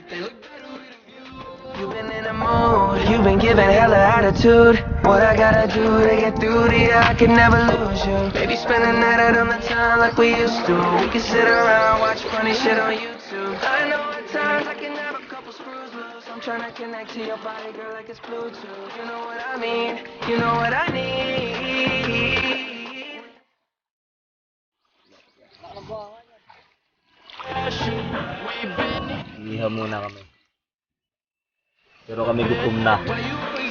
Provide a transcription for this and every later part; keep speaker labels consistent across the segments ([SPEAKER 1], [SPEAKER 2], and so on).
[SPEAKER 1] You've been in a mood, you've been giving hella attitude. What I gotta do to get through to you, I can never lose you. Maybe spend the night out on the town like we used to. We can sit around, watch funny shit on YouTube. I know at times I can have a couple screws loose. I'm trying to connect to your body, girl, like it's Bluetooth. You know what I mean, you know what I need.
[SPEAKER 2] Iha muna kami. Pero kami gutom na.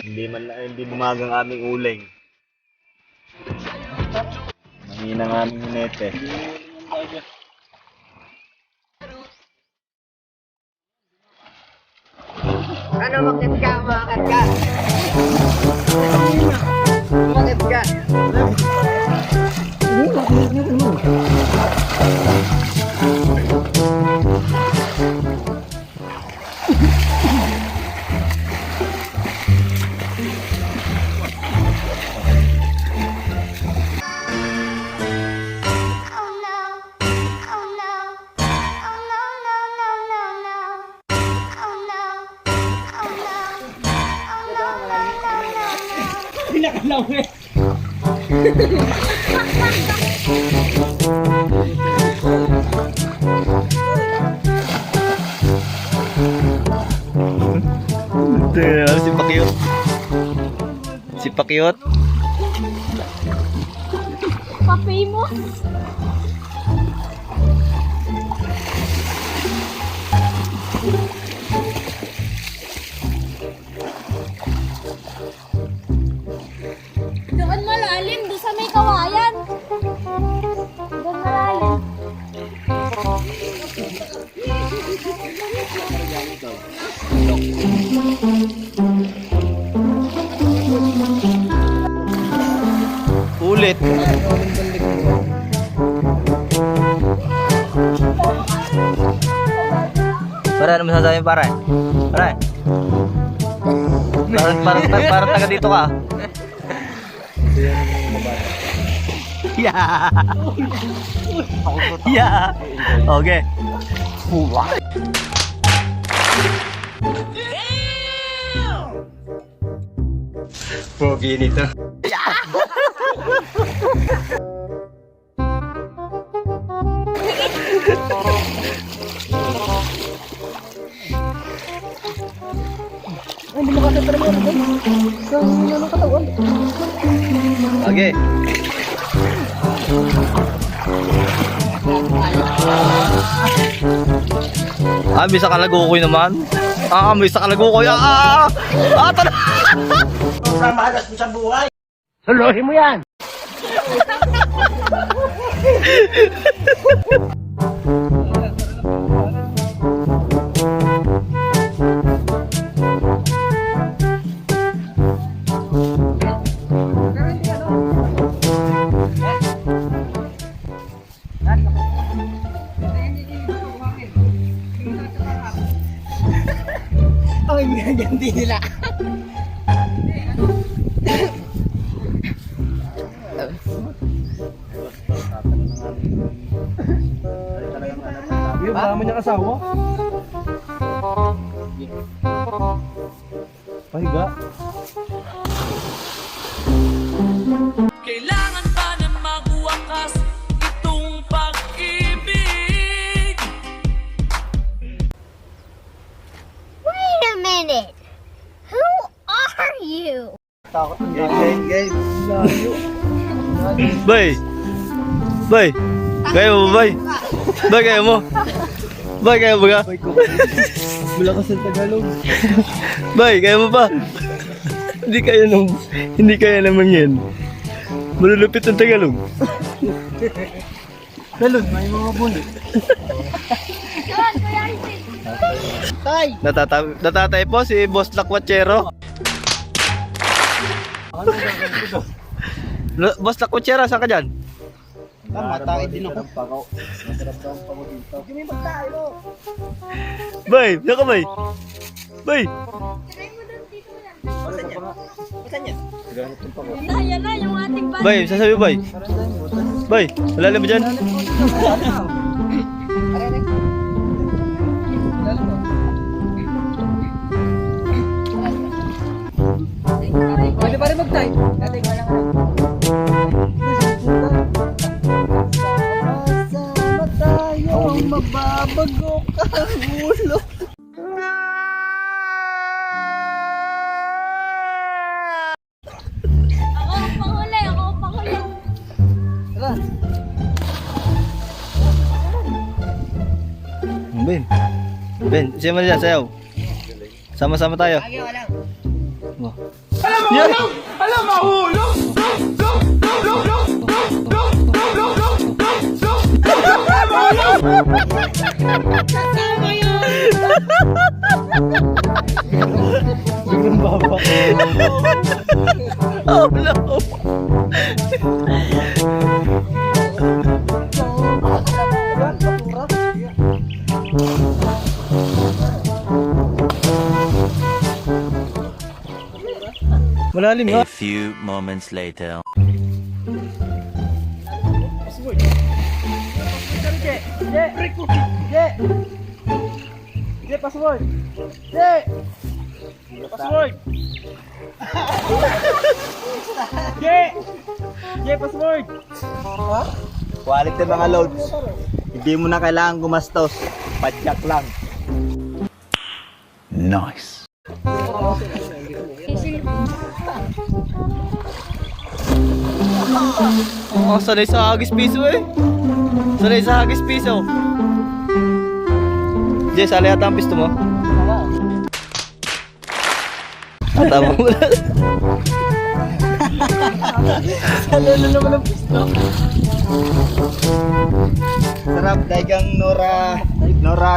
[SPEAKER 2] Hindi bumagang aming uling. Mahina ng aming hinete.
[SPEAKER 3] Ano, makit ka, makit ka. Makit ka.
[SPEAKER 4] Pinakalaw eh.
[SPEAKER 2] Si Pakyut. Si Pakyut.
[SPEAKER 5] Pa-famous. Doon malalim, doon sa may kawayan. Doon malalim.
[SPEAKER 2] Ulit. Para ano masasabi pare? Pare. Parang taga dito ka. Yeah. Yeah. Okay. Pogi nito.
[SPEAKER 3] Ay, hindi mo kasi talaga ito. Sa katawan.
[SPEAKER 2] Okay. May sa kalagukoy naman. May sa kalagukoy. Tala!
[SPEAKER 4] Sobrang mahalas mo sa buhay.
[SPEAKER 3] Suluhin mo yan!
[SPEAKER 4] Ay, ganti nila.
[SPEAKER 2] Yung mama niyang asawa? Pahiga.
[SPEAKER 6] Kailangan pa na magwakas itong pag-ibig.
[SPEAKER 5] Wait a minute. Who are you?
[SPEAKER 2] Game. Bay! Bay! Kaya mo, bay! Bay, kaya mo! Bay, kaya mo ka?
[SPEAKER 4] Malakas ang Tagalog.
[SPEAKER 2] Bay, kaya mo pa? Hindi kaya naman yan. Malulupit ang Tagalog.
[SPEAKER 4] Galon, may mga bunit.
[SPEAKER 5] Yun, Kuya Isaac.
[SPEAKER 4] Tay!
[SPEAKER 2] Natatay po si Boss Lakwachero. Boss Lakwachero, saan ka dyan?
[SPEAKER 4] Matay din ako. Masarap daw ang pango dito. Hindi mo magtayo mo.
[SPEAKER 2] Bay, saan ka bay? Bay!
[SPEAKER 5] Try mo doon, dito mo lang.
[SPEAKER 4] Saan yan?
[SPEAKER 5] Yan na, yung ating band.
[SPEAKER 2] Bay, sasabi bay? Bay, malalim mo dyan?
[SPEAKER 3] tay. Tatay ka lang.
[SPEAKER 4] Sama tayo, mababago ka ulo.
[SPEAKER 5] Ako ang panghuli, ako ang panghuli.
[SPEAKER 4] Tara. Ben. Ben, siya mo dyan, sayaw. Sama-sama tayo.
[SPEAKER 3] Lagi wala.
[SPEAKER 4] Oh. Yeah.
[SPEAKER 5] Kasama yun.
[SPEAKER 4] Yung baba. Oh no. Malalim nga.
[SPEAKER 7] A few moments later.
[SPEAKER 3] Password. Password. Password.
[SPEAKER 2] Quality mga loads. Hindi mo na kailangan gumastos. Padyak lang.
[SPEAKER 7] Nice.
[SPEAKER 4] Oh, sanay sa hagis piso eh. Sanay sa hagis piso. Jess, sali ata ang pisto mo. Tama mo na.
[SPEAKER 3] Ano naman ang pisto?
[SPEAKER 2] Sarap, daigang Nora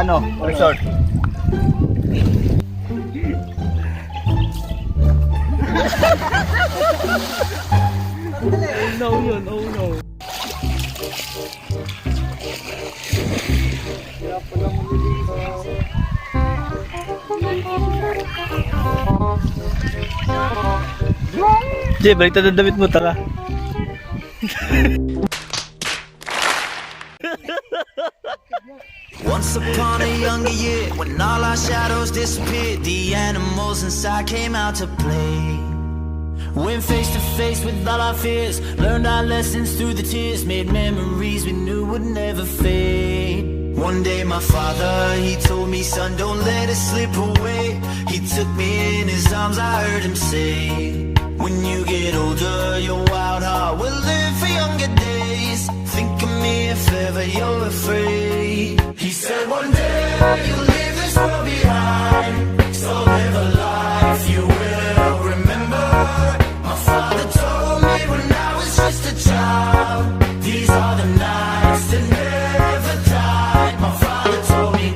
[SPEAKER 2] ano, resort.
[SPEAKER 3] No yun, oh no.
[SPEAKER 4] Jay, baliktad ang damit mo, tara.
[SPEAKER 6] Once upon a younger year, when all our shadows disappeared, the animals inside came out to play. Went face to face with all our fears, learned our lessons through the tears, made memories we knew would never fade. One day my father, he told me, son, don't let it slip away. He took me in his arms, I heard him say, when you get older, your wild heart will live for younger days. Think of me if ever you're afraid. He said one day you'll leave this world behind, so live a life you will remember. My father told me when I was just a child, these are the nights that never died. My father told me.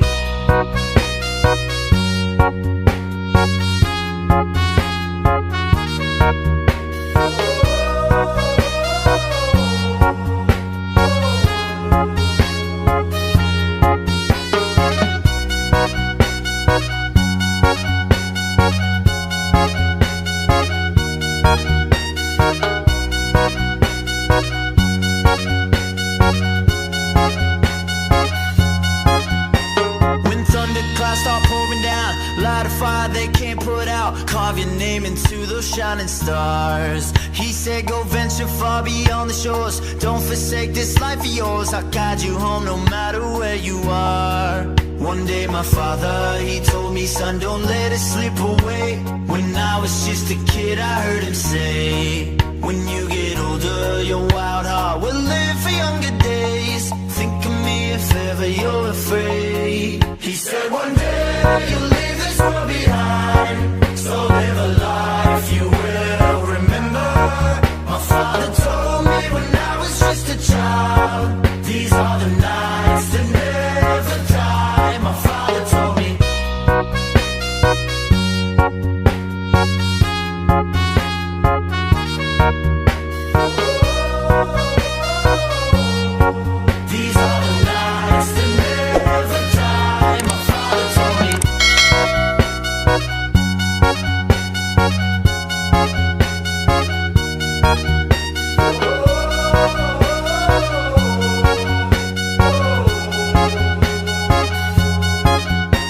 [SPEAKER 6] They can't put out, carve your name into those shining stars. He said go venture far beyond the shores, don't forsake this life of yours. I'll guide you home no matter where you are. One day my father, he told me, son, don't let it slip away. When I was just a kid I heard him say, when you get older your wild heart will live for younger days. Think of me if ever you're afraid. He said one day you'll